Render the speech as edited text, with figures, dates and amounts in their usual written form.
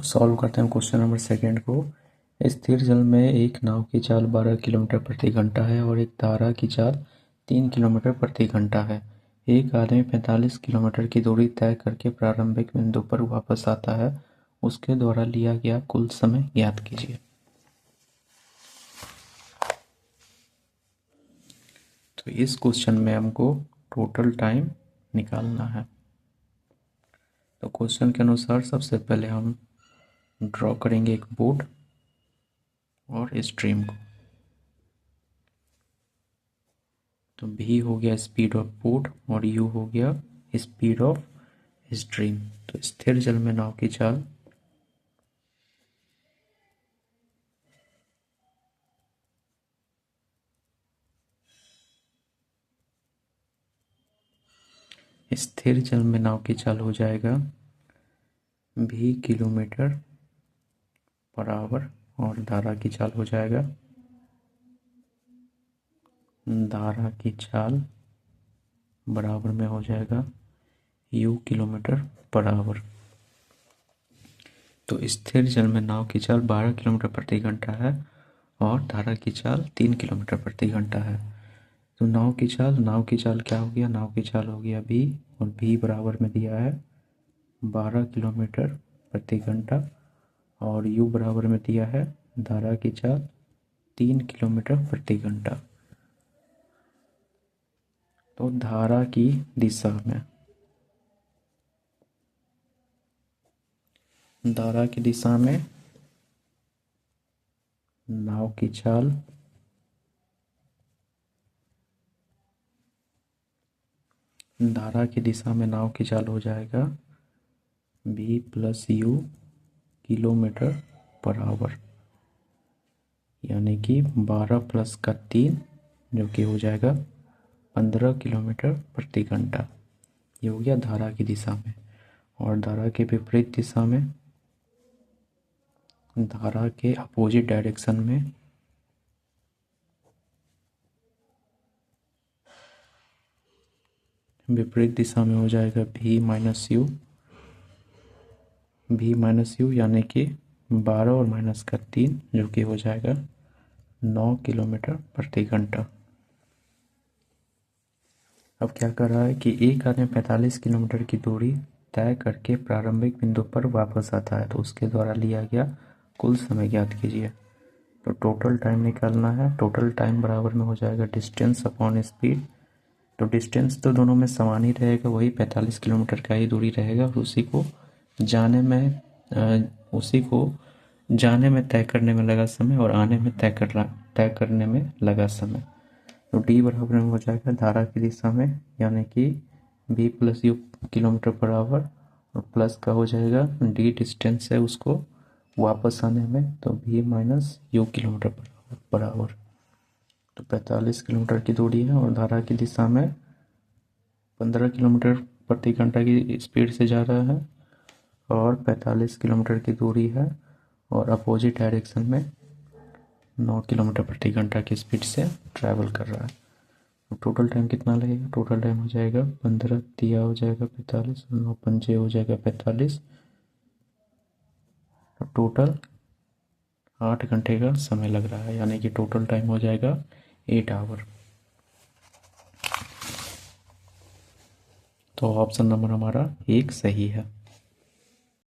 Solve करते हैं question number second को। स्थिर जल में एक नाव की चाल 12 किलोमीटर प्रति घंटा है और एक धारा की चाल 3 किलोमीटर प्रति घंटा है। एक आदमी 45 किलोमीटर की दूरी तय करके प्रारंभिक बिंदु पर वापस आता है। उसके द्वारा लिया गया कुल समय ज्ञात कीजिए। तो इस क्वेश्चन में हमको टोटल टाइम निकालना है। तो क्वेश्चन के अनुसार सबसे पहले हम ड्रॉ करेंगे एक बोर्ड और स्ट्रीम को। तो v हो गया स्पीड ऑफ बोट और u हो गया स्पीड ऑफ स्ट्रीम। तो स्थिर जल में नाव की चाल हो जाएगा v किलोमीटर पर आवर और धारा की चाल हो जाएगा बराबर में हो जाएगा u किलोमीटर पर आवर। तो स्थिर जल में नाव की चाल 12 किलोमीटर प्रति घंटा है और धारा की चाल 3 किलोमीटर प्रति घंटा है। तो नाव की चाल क्या हो गया? नाव की चाल हो गया v और v बराबर में दिया है 12 किलोमीटर प्रति घंटा और u बराबर में दिया है धारा की चाल 3 किलोमीटर प्रति घंटा। तो धारा की दिशा में नाव की चाल धारा की दिशा में नाव की चाल हो जाएगा v plus u kilometre per hour, यानी कि 12 प्लस का 3 जो कि हो जाएगा 15 किलोमीटर प्रति घंटा। ये हो गया धारा की दिशा में। और धारा के विपरीत दिशा में, धारा के अपोजिट डायरेक्शन में विपरीत दिशा में हो जाएगा v माइनस यू यानी कि 12 और माइनस का 3 जो कि हो जाएगा 9 किलोमीटर प्रति घंटा। अब क्या कर रहा है कि एक आदमी 45 किलोमीटर की दूरी तय करके प्रारंभिक बिंदु पर वापस आता है, तो उसके द्वारा लिया गया कुल समय ज्ञात कीजिए। तो टोटल टाइम निकालना है। टोटल टाइम बराबर में हो जाएगा डिस्टेंस अपॉन स्पीड। तो डिस्टेंस तो दोनों में समान ही रहेगा, वही 45 किलोमीटर का ही दूरी रहेगा और उसी को जाने में तय करने में लगा समय और आने में तय करने में लगा समय। तो d बराबर में हो जाएगा धारा की दिशा में, यानी कि v plus you kilometre per hour और प्लस का हो जाएगा d डिस्टेंस है उसको वापस आने में, तो v minus you kilometre per hour. तो 45 किलोमीटर की दूरी है और धारा की दिशा में 15 किलोमीटर प्रति घंटा की स्पीड से जा रहा है और 45 किलोमीटर की दूरी है और अपोजिट डायरेक्शन में 9 किलोमीटर प्रति घंटा की स्पीड से ट्रैवल कर रहा है। तो टोटल टाइम कितना लगेगा? टोटल टाइम हो जाएगा 15 दिया हो जाएगा 45 और 9 पंजे हो जाएगा 45। तो टोटल 8 घंटे का समय लग रहा है, यानी कि टोटल टाइम हो जाएगा 8 आवर। तो ऑप्शन नंबर हमारा 1 सही है।